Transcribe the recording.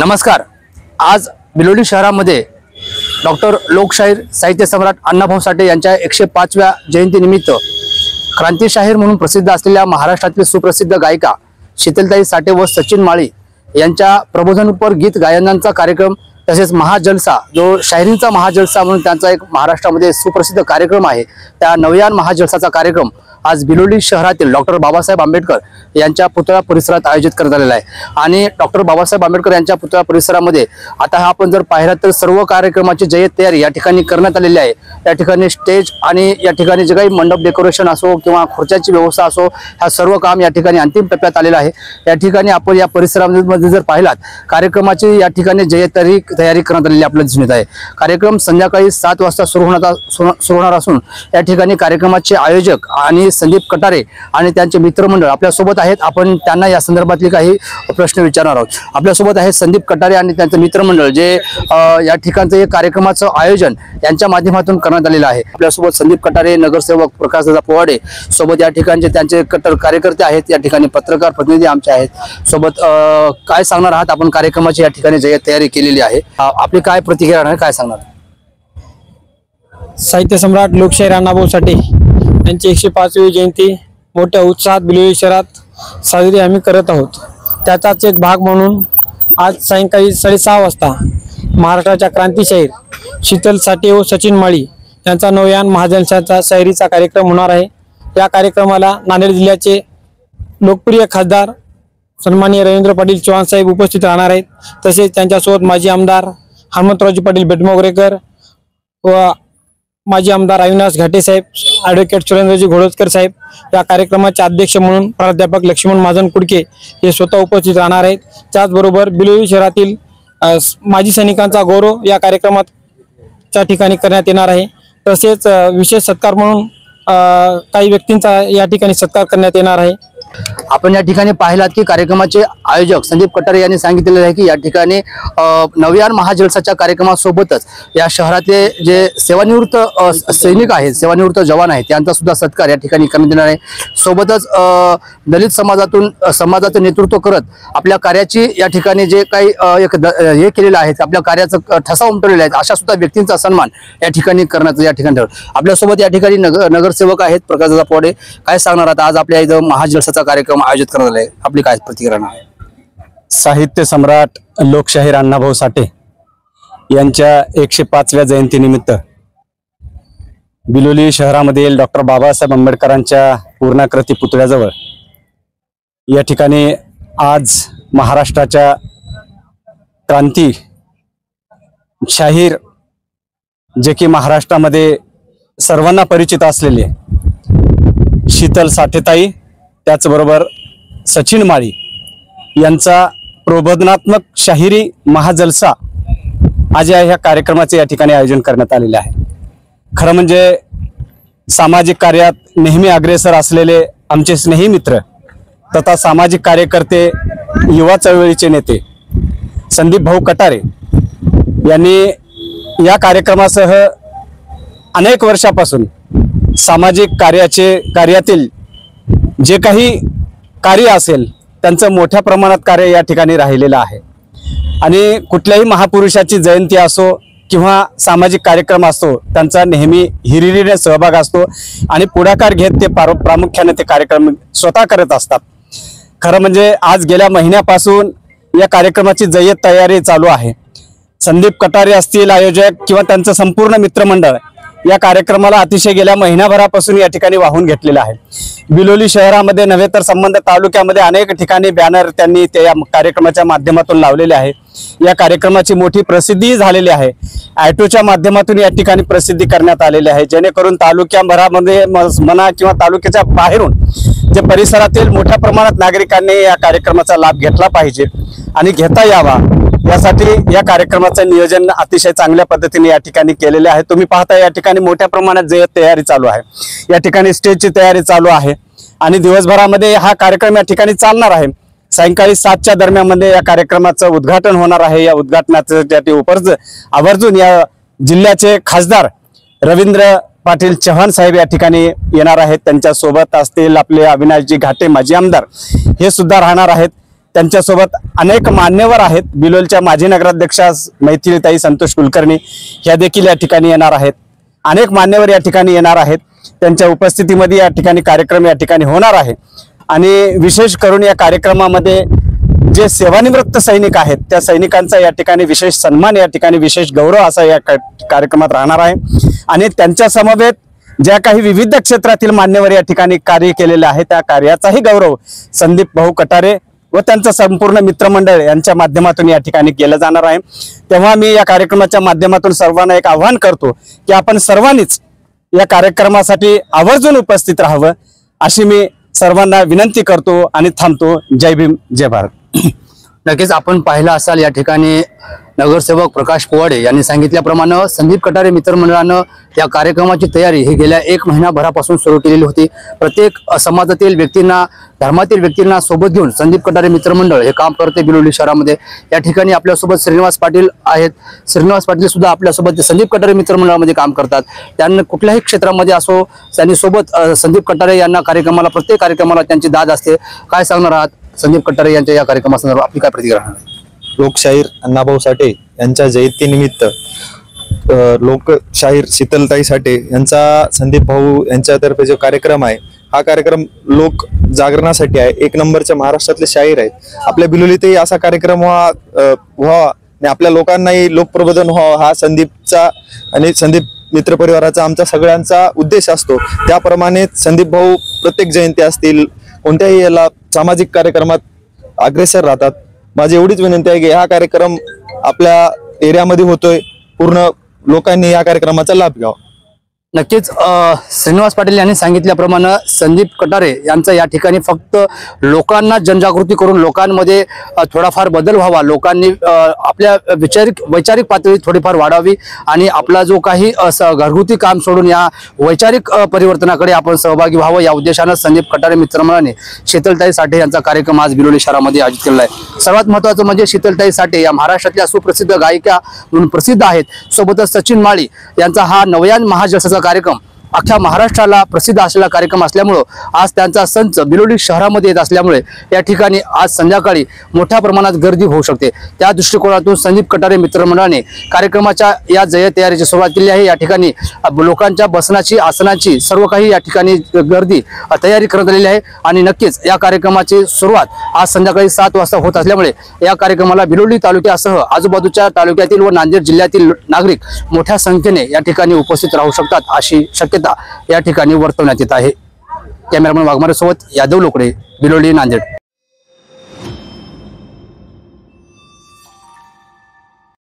नमस्कार। आज बिलोली शहरामध्ये डॉक्टर लोकशाहीर साहित्य सम्राट अण्णाभाऊ साठे यांच्या 105व्या जयंतीनिमित्त क्रांतिशाहीर म्हणून प्रसिद्ध असलेल्या महाराष्ट्रातील सुप्रसिद्ध गायिका शीतलताई साठे व सचिन माळी यांच्या प्रबोधनपर गीत गायनांचा कार्यक्रम तसेच महाजलसा जो शाहिरींचा महाजलसा म्हणून त्यांचा एक महाराष्ट्रामध्ये सुप्रसिद्ध कार्यक्रम आहे, त्या नवयान महाजलसाचा कार्यक्रम आज बिलोली शहरातील डॉक्टर बाबासाहेब आंबेडकर यांच्या पुतळा परिसरात आयोजित करण्यात आलेला आहे। आणि डॉक्टर बाबासाहेब आंबेडकर यांच्या पुतळा परिसरामध्ये आता आपण जर पाहिलं तर सर्व कार्यक्रमाची जय्यत तयारी या ठिकाणी करण्यात आलेली आहे। या ठिकाणी स्टेज आणि या ठिकाणी जे काही मंडप डेकोरेशन असो किंवा खुर्च्यांची व्यवस्था असो, हा सर्व काम या ठिकाणी अंतिम टप्प्यात आलेलं आहे। या ठिकाणी आपण या परिसरामध्ये जर पाहिलात कार्यक्रमाची या ठिकाणी जय्यत तयारी करण्यात आलेली आपल्याला दिसून येत आहे। कार्यक्रम संध्याकाळी 7 वाजता सुरू होणार असून या ठिकाणी कार्यक्रमाचे आयोजक आणि संदीप कटारे आणि त्यांचे मित्रमंडळ आपल्या सोबत आहेत। आपण त्यांना या संदर्भातले काही प्रश्न विचारणार आहोत। आपल्या सोबत आहे संदीप कटारे आणि त्यांचे मित्रमंडळ जे या ठिकाणचं हे कार्यक्रमाचं आयोजन यांच्या माध्यमातून करण्यात आलेलं आहे। आपल्या सोबत संदीप कटारे, नगरसेवक प्रकाशदादा पोवाडे, सोबत या ठिकाणचे त्यांचे कट्टर कार्यकर्ते आहेत। या ठिकाणी पत्रकार प्रतिनिधी आमचे आहेत सोबत। काय सांगणार आहात आपण? कार्यक्रमाची या ठिकाणी जय्यत तयारी केलेली आहे, आपली काय प्रतिक्रिया आहे, काय सांगणार? साहित्य सम्राट लोकशाहीर अण्णाभाऊ साठे यांची 105वी जयंती मोठ्या उत्साहात बिलोली शहरात साजरी आम्ही करत आहोत। त्याचाच एक भाग म्हणून आज सायंकाळी 6:30 वाजता महाराष्ट्राच्या क्रांतिशाहीर शीतल साठे व सचिन माळी यांचा नवयान महाजलसाचा शाहिरीचा कार्यक्रम होणार आहे। या कार्यक्रमाला नांदेड जिल्ह्याचे लोकप्रिय खासदार सन्माननीय रवींद्र पाटील चव्हाण साहेब उपस्थित राहणार आहेत। तसेच त्यांच्यासोबत माजी आमदार हनुमंतरावजी पाटील बेटमोगरेकर व माजी आमदार अविनाश घाटे साहेब, ॲडव्होकेट सुरेंद्रजी घोडजकर साहेब, या कार्यक्रमाचे अध्यक्ष म्हणून प्राध्यापक लक्ष्मण महाजन कुडके हे स्वतः उपस्थित राहणार आहेत। त्याचबरोबर बिलोली शहरातील माजी सैनिकांचा गौरव या कार्यक्रमाच्या ठिकाणी करण्यात येणार आहे। तसेच विशेष सत्कार म्हणून काही व्यक्तींचा या ठिकाणी सत्कार करण्यात येणार आहे। आपण या ठिकाणी पाहिलात की कार्यक्रमाचे आयोजक संदीप कटारे यांनी सांगितलेले आहे की या ठिकाणी नवयान महाजलसाच्या कार्यक्रमासोबतच या शहरातले जे सेवानिवृत्त सैनिक आहेत, सेवानिवृत्त जवान आहेत, त्यांचा सुद्धा सत्कार या ठिकाणी करण्यात येणार आहे। सोबतच दलित समाजाचं नेतृत्व करत आपल्या कार्याची या ठिकाणी जे काही हे केलेलं आहे, आपल्या कार्याचा ठसा उमटवलेला आहे, अशा सुद्धा व्यक्तींचा सन्मान या ठिकाणी करण्याचं या ठिकाणी ठरवलं। आपल्यासोबत या ठिकाणी नगरसेवक आहेत प्रकाशदादा पोवाडे। काय सांगणार आता? आज आपल्या इथं महाजलसाचा कार्यक्रम आयोजित करण्यात आलाय, आपली काय प्रतिक्रिया आहे? साहित्य सम्राट लोकशाहीर अण्णाभाऊ साठे यांच्या 105व्या जयंतीनिमित्त बिलोली शहरामधील डॉक्टर बाबासाहेब आंबेडकरांच्या पूर्णाकृती पुतळ्याजवळ या ठिकाणी आज महाराष्ट्राच्या क्रांती शाहीर जे की महाराष्ट्रामध्ये सर्वांना परिचित असलेले शीतल साठेताई, त्याचबरोबर सचिन माळी यांचा प्रबोधनात्मक शाहिरी महाजलसा आज ह्या कार्यक्रमाचे या ठिकाणी आयोजन करण्यात आलेले आहे। खरं म्हणजे सामाजिक कार्यात नेहमी अग्रेसर असलेले आमचे स्नेही मित्र तथा सामाजिक कार्यकर्ते, युवा चळवळीचे नेते संदीप भाऊ कटारे यांनी या कार्यक्रमासह अनेक वर्षापासून सामाजिक कार्यातील जे काही कार्य असेल त्यांचं मोठ्या प्रमाणात कार्य या ठिकाणी राहिलेलं आहे। आणि कुठल्याही महापुरुषाची जयंती असो किंवा सामाजिक कार्यक्रम असतो, त्यांचा नेहमी हिरिरीने सहभाग असतो आणि पुढाकार घेत ते प्रामुख्याने ते कार्यक्रम स्वतः करत असतात। खरं म्हणजे आज गेल्या महिन्यापासून या कार्यक्रमाची जय्यत तयारी चालू आहे। संदीप कटारे असतील आयोजक किंवा त्यांचं संपूर्ण मित्रमंडळ या कार्यक्रमाला अतिशय गेल्या महिनाभरापासून या ठिकाणी वाहून घेतलेला आहे। बिलोली शहरामध्ये नव्हे तर संबंध तालुक्यामध्ये अनेक ठिकाणी बॅनर त्यांनी त्या कार्यक्रमाच्या माध्यमातून लावलेले आहे। या कार्यक्रमाची मोठी प्रसिद्धी झालेली आहे। ॲटोच्या माध्यमातून या ठिकाणी प्रसिद्धी करण्यात आलेली आहे, जेणेकरून तालुक्याभरामध्ये म्हणा किंवा तालुक्याच्या बाहेरून जे परिसरातील मोठ्या प्रमाणात नागरिकांनी या कार्यक्रमाचा लाभ घेतला पाहिजे आणि घेता यावा यासाठी या कार्यक्रमाचं नियोजन अतिशय चांगल्या पद्धतीने या ठिकाणी केलेले आहे। तुम्ही पाहता या ठिकाणी मोठ्या प्रमाणात जय्यत तयारी चालू आहे, या ठिकाणी स्टेजची तयारी चालू आहे आणि दिवसभरामध्ये हा कार्यक्रम या ठिकाणी चालणार आहे। सायंकाळी 7च्या दरम्यानमध्ये या कार्यक्रमाचं उद्घाटन होणार आहे। या उद्घाटनासाठी आवर्जून या जिल्ह्याचे खासदार रवींद्र पाटील चव्हाण साहेब या ठिकाणी येणार आहेत। त्यांच्या सोबत असतील आपले अविनाशजी घाटे माजी आमदार, हे सुद्धा राहणार आहेत। त्यांच्यासोबत अनेक मान्यवर आहेत. बिलोलीच्या माजी नगराध्यक्षा मैथिलीताई संतोष कुलकर्णी ह्या देखील या ठिकाणी येणार आहेत. अनेक मान्यवर या ठिकाणी येणार आहेत. त्यांच्या उपस्थितीमध्ये या ठिकाणी कार्यक्रम या ठिकाणी होणार आहे. आणि विशेष करून या कार्यक्रमामध्ये जे सेवानिवृत्त सैनिक आहेत त्या सैनिकांचा या ठिकाणी विशेष सन्मान, या ठिकाणी विशेष गौरव असा या कार्यक्रमात राहणार आहे. आणि त्यांच्या समवेत ज्या काही विविध क्षेत्रातील मान्यवर या ठिकाणी कार्य केलेले आहे त्या कार्याचाही गौरव संदीप भाऊ कटारे व त्यांचं संपूर्ण मित्रमंडळ यांच्या माध्यमातून या ठिकाणी केलं जाणार आहे. तेव्हा मी या कार्यक्रमाच्या माध्यमातून सर्वांना एक आवाहन करतो की आपण सर्वांनीच या कार्यक्रमासाठी आवर्जून उपस्थित राहावं अशी मी सर्वांना विनंती करतो आणि थांबतो. जय भीम, जय भारत. नक्कीच आपण पाहिलं असाल या ठिकाणी नगरसेवक प्रकाश पोवाडे यांनी सांगितल्याप्रमाणे संदीप कटारे मित्रमंडळानं या कार्यक्रमाची तयारी ही गेल्या 1 महिनाभरापासून सुरू केलेली होती. प्रत्येक समाजातील व्यक्तींना, धर्मातील व्यक्तींना सोबत घेऊन संदीप कटारे मित्रमंडळ हे काम करते बिलोली शहरामध्ये. या ठिकाणी आपल्यासोबत श्रीनिवास पाटील आहेत. श्रीनिवास पाटील सुद्धा आपल्यासोबत संदीप कटारे मित्रमंडळामध्ये काम करतात. त्यांना कुठल्याही क्षेत्रामध्ये असो त्यांनी सोबत संदीप कटारे यांना कार्यक्रमाला, प्रत्येक कार्यक्रमाला त्यांची दाद असते. काय सांगणार आहात संदीप कटारे यांच्या या कार्यक्रमासंदर्भात आपली काय प्रतिक्रिया राहणार? लोकशाहीर अण्णाभाऊ साठे यांच्या जयंतीनिमित्त लोकशाहीर शीतलताई साठे यांचा संदीप भाऊ यांच्यातर्फे जो कार्यक्रम आहे हा कार्यक्रम लोक जागरणासाठी आहे. 1 नंबरच्या महाराष्ट्रातले शाहीर आहेत. आपल्या बिलोलीतही असा कार्यक्रम व्हावा आणि आपल्या लोकांनाही लोकप्रबोधन व्हावं हा संदीपचा आणि संदीप मित्र परिवाराचा आमचा सगळ्यांचा उद्देश असतो. त्याप्रमाणे संदीप भाऊ प्रत्येक जयंती असतील कोणत्याही याला सामाजिक कार्यक्रमात अग्रेसर राहतात. माझी एवढीच विनंती आहे की हा कार्यक्रम आपल्या एरियामध्ये होतोय, पूर्ण लोकांनी या कार्यक्रमाचा लाभ घ्यावा. नक्कीच श्रीनिवास पाटील यांनी सांगितल्याप्रमाणे संदीप कटारे यांचं या ठिकाणी फक्त लोकांना जनजागृती करून लोकांमध्ये थोडाफार बदल व्हावा, लोकांनी आपल्या वैचारिक पातळी थोडीफार वाढावी आणि आपला जो काही घरगुती काम सोडून या वैचारिक परिवर्तनाकडे आपण सहभागी व्हावं या उद्देशानं संदीप कटारे मित्रमंडळाने शीतलताई साठे यांचा कार्यक्रम आज बिलोली शहरामध्ये आयोजित केलेला आहे. सर्वात महत्त्वाचं म्हणजे शीतलताई साठे या महाराष्ट्रातल्या सुप्रसिद्ध गायिका म्हणून प्रसिद्ध आहेत. सोबतच सचिन माळी यांचा हा नवयान महाजलसाचा कार्यक्रम अख्ख्या महाराष्ट्राला प्रसिद्ध असलेला कार्यक्रम असल्यामुळं आज त्यांचा संच बिलोली शहरामध्ये येत असल्यामुळे या ठिकाणी आज संध्याकाळी मोठ्या प्रमाणात गर्दी होऊ शकते. त्या दृष्टिकोनातून संदीप कटारे मित्रमंडळाने कार्यक्रमाच्या या तयारीची सुरुवात केली आहे. या ठिकाणी लोकांच्या बसण्याची, आसनाची सर्व काही या ठिकाणी गर्दी तयारी करण्यात आलेली आहे आणि नक्कीच या कार्यक्रमाची सुरुवात आज संध्याकाळी 7 वाजता होत असल्यामुळे या कार्यक्रमाला बिलोली तालुक्यासह आजूबाजूच्या तालुक्यातील व नांदेड जिल्ह्यातील नागरिक मोठ्या संख्येने या ठिकाणी उपस्थित राहू शकतात अशी शक्यता या ठिकाणी वर्तवण्यात येत आहे. कॅमेरामन वाघमारे सोबत यादव लोकडे, बिलोली, नांदेड.